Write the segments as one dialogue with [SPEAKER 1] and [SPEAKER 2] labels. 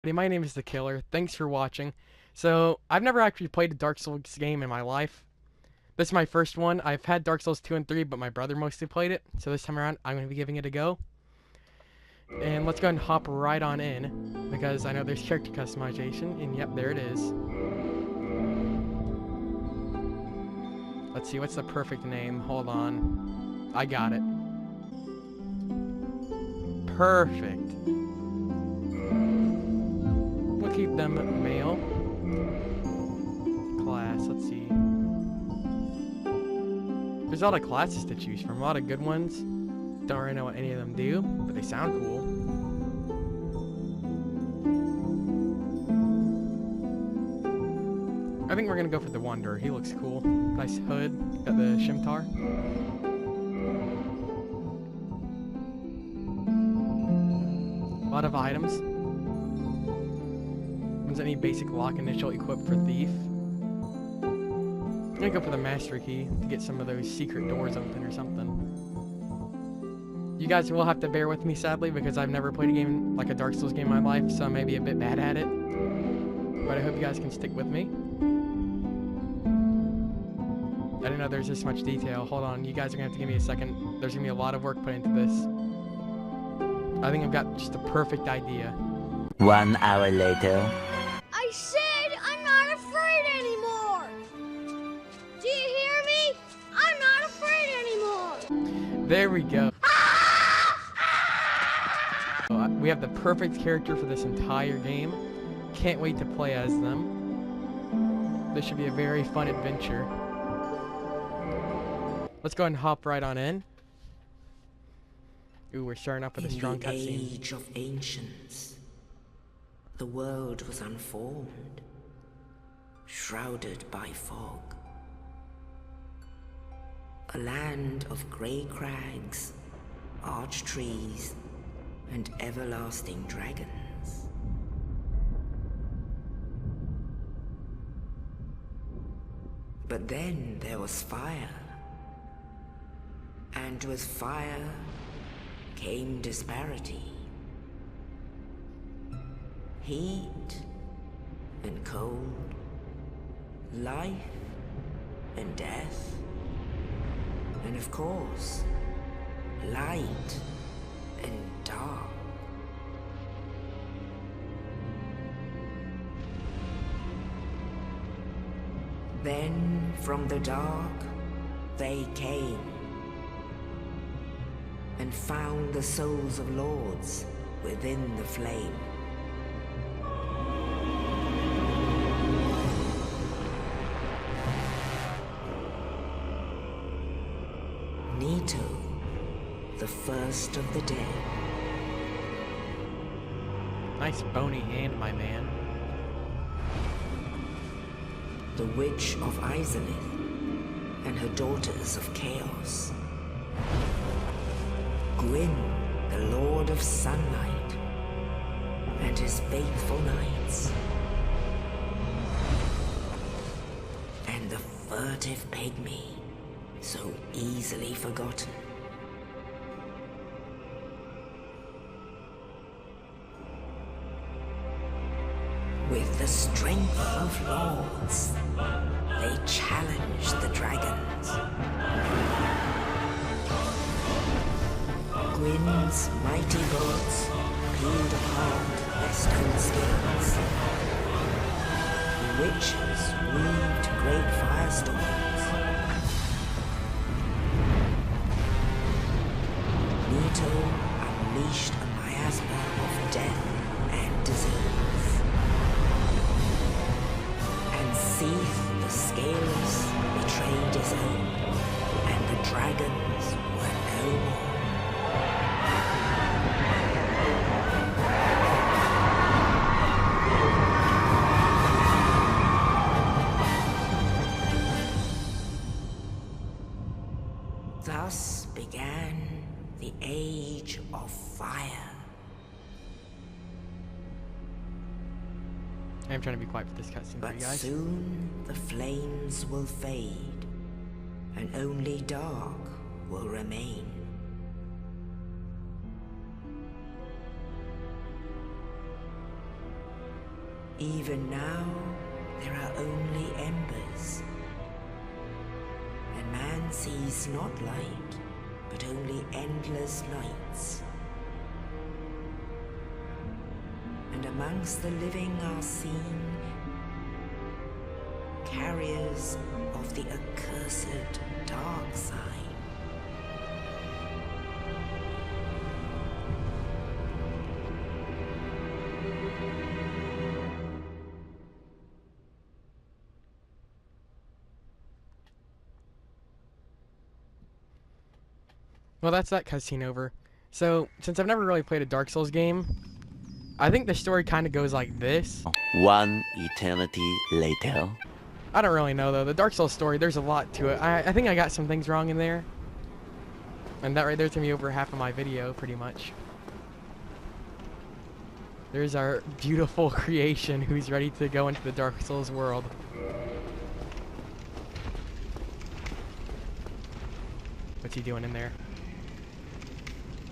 [SPEAKER 1] My name is The Killer. Thanks for watching. So, I've never actually played a Dark Souls game in my life. This is my first one. I've had Dark Souls 2 and 3, but my brother mostly played it. So this time around, I'm going to be giving it a go. And let's go ahead and hop right on in, because I know there's character customization, and yep, there it is. Let's see, what's the perfect name? Hold on. I got it. Perfect. We'll keep them male. Class, let's see. There's a lot of classes to choose from, a lot of good ones. Don't really know what any of them do, but they sound cool. I think we're gonna go for the Wanderer. He looks cool. Nice hood, got the Shimtar. A lot of items. One's any basic lock initial equipped for thief. I'm gonna go for the master key to get some of those secret doors open or something. You guys will have to bear with me, sadly, because I've never played a game like a Dark Souls game in my life, so I may be a bit bad at it. But I hope you guys can stick with me. I didn't know there's this much detail. Hold on, you guys are gonna have to give me a second. There's gonna be a lot of work put into this. I think I've got just the perfect idea.
[SPEAKER 2] 1 hour later.
[SPEAKER 3] I said I'm not afraid anymore! Do you hear me? I'm not afraid anymore!
[SPEAKER 1] There we go. We have the perfect character for this entire game. Can't wait to play as them. This should be a very fun adventure. Let's go ahead and hop right on in. Ooh, we're starting off with a strong cutscene.
[SPEAKER 4] In the age of ancients, the world was unformed, shrouded by fog. A land of grey crags, arch trees, and everlasting dragons. But then there was fire. And with fire came disparity. Heat and cold, life and death, and of course, light and dark. Then from the dark they came and found the souls of lords within the flame. Nito, the first of the dead.
[SPEAKER 1] Nice bony hand, my man.
[SPEAKER 4] The Witch of Izalith and her daughters of Chaos. Gwyn, the Lord of Sunlight, and his faithful knights. And the furtive pygmy, so easily forgotten. With the strength of lords, they challenged the dragons. Gwyn's mighty bolts peeled apart their stone skins. The witches weaved great firestorms. Nito unleashed a miasma of death and disease. And Seath the Scaleless betrayed his own, and the dragons were no more. Thus began the Age of Fire.
[SPEAKER 1] I'm trying to be quiet for this cutscene for
[SPEAKER 4] But
[SPEAKER 1] you guys.
[SPEAKER 4] soon the flames will fade, and only dark will remain. Even now, there are only embers. And man sees not light, but only endless lights. And amongst the living are seen carriers of the accursed dark side.
[SPEAKER 1] Well, that's that cutscene over. So, since I've never really played a Dark Souls game, I think the story kind of goes like this.
[SPEAKER 2] One eternity later.
[SPEAKER 1] I don't really know, though. The Dark Souls story, there's a lot to it. I think I got some things wrong in there. And that right there's going to be over half of my video, pretty much. There's our beautiful creation who's ready to go into the Dark Souls world. What's he doing in there?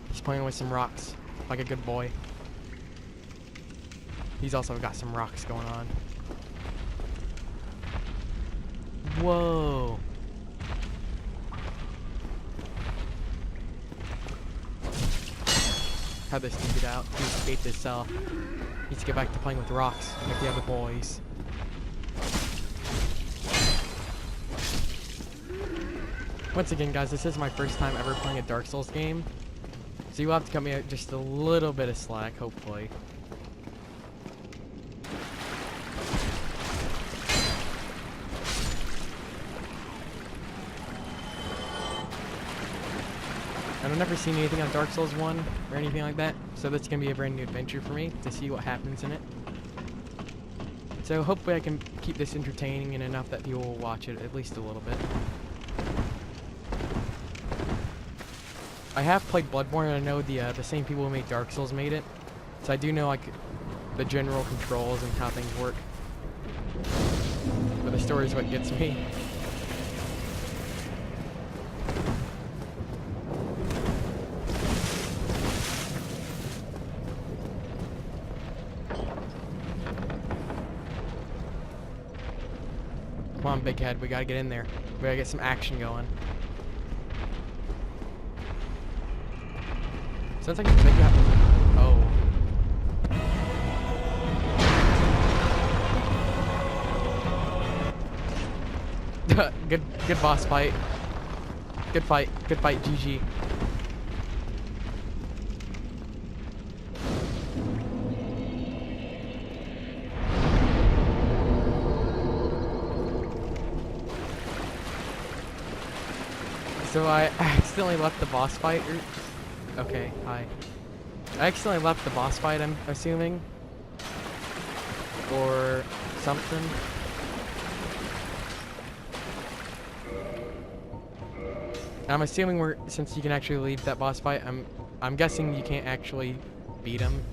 [SPEAKER 1] He's playing with some rocks, like a good boy. He's also got some rocks going on. Whoa. How'd this dude get out? He escaped his cell. Needs to get back to playing with rocks like the other boys. Once again, guys, this is my first time ever playing a Dark Souls game. So you'll have to cut me out just a little bit of slack, hopefully. And I've never seen anything on Dark Souls 1 or anything like that, so that's going to be a brand new adventure for me to see what happens in it. So hopefully I can keep this entertaining and enough that people will watch it at least a little bit. I have played Bloodborne, and I know the same people who made Dark Souls made it, so I do know like the general controls and how things work. But the story is what gets me. Come on, big head, we gotta get in there. We gotta get some action going. Sounds like a big guy. Oh. Good boss fight. Good fight, GG. So I accidentally left the boss fight. Okay, hi. I accidentally left the boss fight, I'm assuming. Or something. I'm assuming since you can actually leave that boss fight, I'm guessing you can't actually beat him.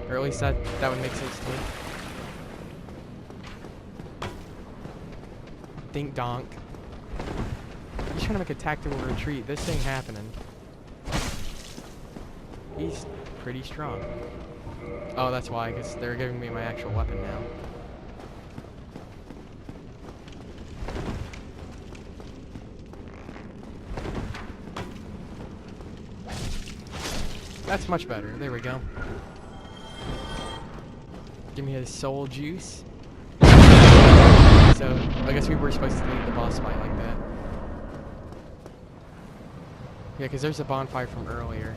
[SPEAKER 1] Or at least that would make sense to me. Dink donk. He's trying to make a tactical retreat. This ain't happening. He's pretty strong. Oh, that's why, because they're giving me my actual weapon now. That's much better. There we go. Give me his soul juice. So, I guess we were supposed to leave the boss fight like that. Yeah, because there's a bonfire from earlier.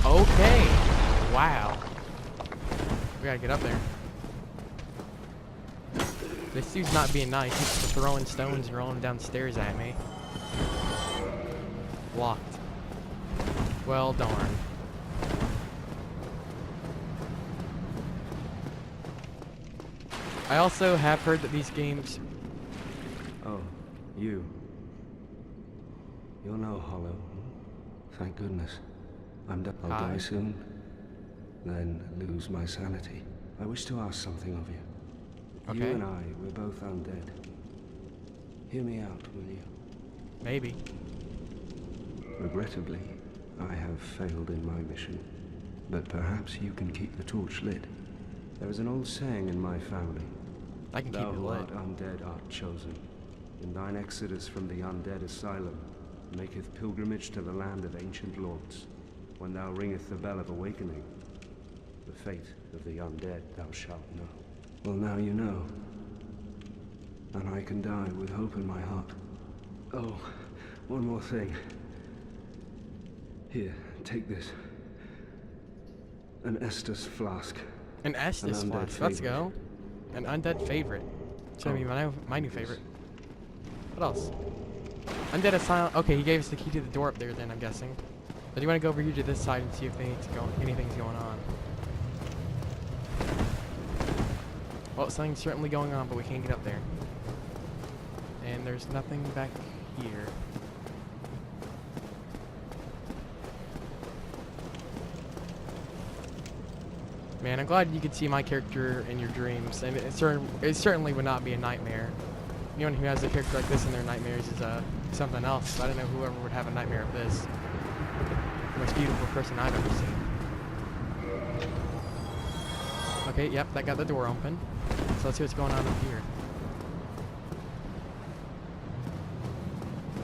[SPEAKER 1] Okay. Wow. We gotta get up there. This dude's not being nice. He's just throwing stones and rolling down stairs at me. Locked. Well, darn. I also have heard that these games...
[SPEAKER 5] Oh, you. You're no hollow. Thank goodness. I'll die soon, then lose my sanity. I wish to ask something of you.
[SPEAKER 1] Okay.
[SPEAKER 5] You and I, we're both undead. Hear me out, will you?
[SPEAKER 1] Maybe.
[SPEAKER 5] Regrettably, I have failed in my mission, but perhaps you can keep the torch lit. There is an old saying in my family.
[SPEAKER 1] I can keep
[SPEAKER 5] Thou
[SPEAKER 1] it
[SPEAKER 5] who
[SPEAKER 1] lit.
[SPEAKER 5] art undead art chosen. In thine exodus from the undead asylum, maketh pilgrimage to the land of ancient lords. When thou ringeth the bell of awakening, the fate of the undead thou shalt know. Well, now you know. And I can die with hope in my heart. Oh, one more thing. Here, take this. An Estus flask.
[SPEAKER 1] An Estus
[SPEAKER 5] undead
[SPEAKER 1] flask. Let's
[SPEAKER 5] favorite.
[SPEAKER 1] go. An undead favorite. It's gonna be my new favorite. What else? Undead asylum. Okay, he gave us the key to the door up there. Then I'm guessing. But do you want to go over here to this side and see if anything's going on? Well, something's certainly going on, but we can't get up there. And there's nothing back here. Man, I'm glad you could see my character in your dreams, and it certainly would not be a nightmare. Anyone who has a character like this in their nightmares is something else. I don't know whoever would have a nightmare of this. The most beautiful person I've ever seen. Okay, yep, that got the door open. So let's see what's going on up here.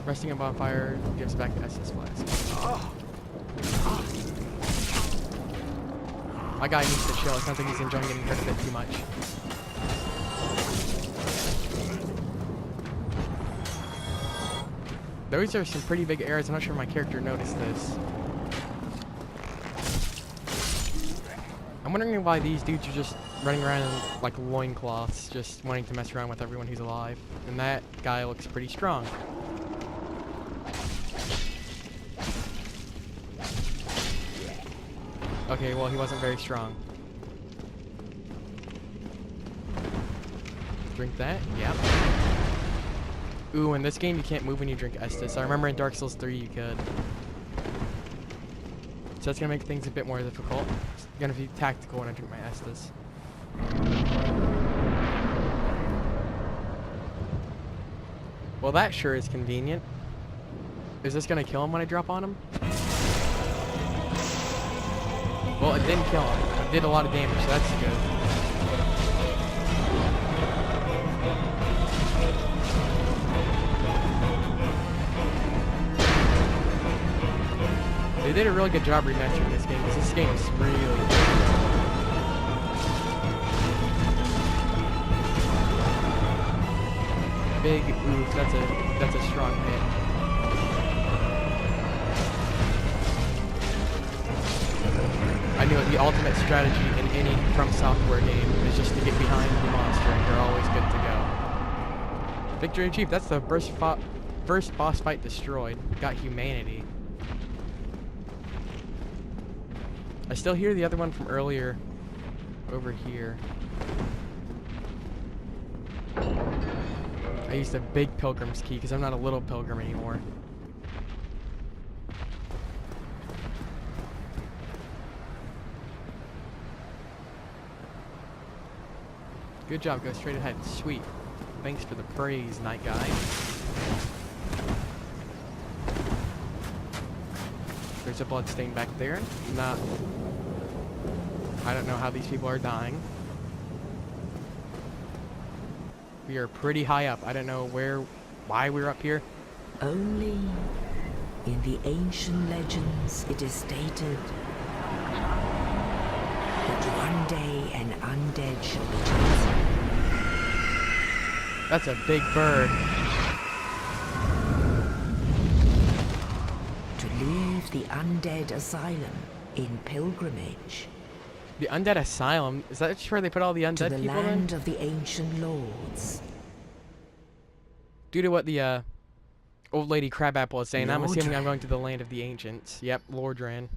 [SPEAKER 1] Resting a bonfire gives back the Estus flask. My guy needs to chill. It sounds like he's enjoying getting hurt a bit too much. Those are some pretty big areas. I'm not sure if my character noticed this. I'm wondering why these dudes are just running around in like loincloths, just wanting to mess around with everyone who's alive. And that guy looks pretty strong. Okay, well, he wasn't very strong. Drink that? Yep. Ooh, in this game you can't move when you drink Estus. I remember in Dark Souls 3 you could. So that's gonna make things a bit more difficult. It's gonna be tactical when I drink my Estus. Well, that sure is convenient. Is this gonna kill him when I drop on him? Well, it didn't kill him. It did a lot of damage, so that's good. They did a really good job remastering this game, because this game is really good. Big oof, that's a strong hit. I knew it, the ultimate strategy in any From Software game is just to get behind the monster and you're always good to go. Victory achieved. That's the first boss fight destroyed. Got humanity. I still hear the other one from earlier over here. I used a big pilgrim's key because I'm not a little pilgrim anymore. Good job, go straight ahead. Sweet. Thanks for the praise, night guy. There's a blood stain back there. I don't know how these people are dying. We are pretty high up. I don't know why we're up here.
[SPEAKER 4] Only in the ancient legends it is stated that one day an undead shall be chosen.
[SPEAKER 1] That's a big bird.
[SPEAKER 4] To leave the undead asylum in pilgrimage
[SPEAKER 1] The undead asylum? Is that just where they put all the
[SPEAKER 4] to
[SPEAKER 1] undead
[SPEAKER 4] the
[SPEAKER 1] people
[SPEAKER 4] land
[SPEAKER 1] in?
[SPEAKER 4] of the ancient lords.
[SPEAKER 1] Due to what the old lady Crabapple is saying, I'm
[SPEAKER 4] Lord
[SPEAKER 1] assuming I'm
[SPEAKER 4] Ran.
[SPEAKER 1] going to the land of the ancients. Yep, Lord Ran.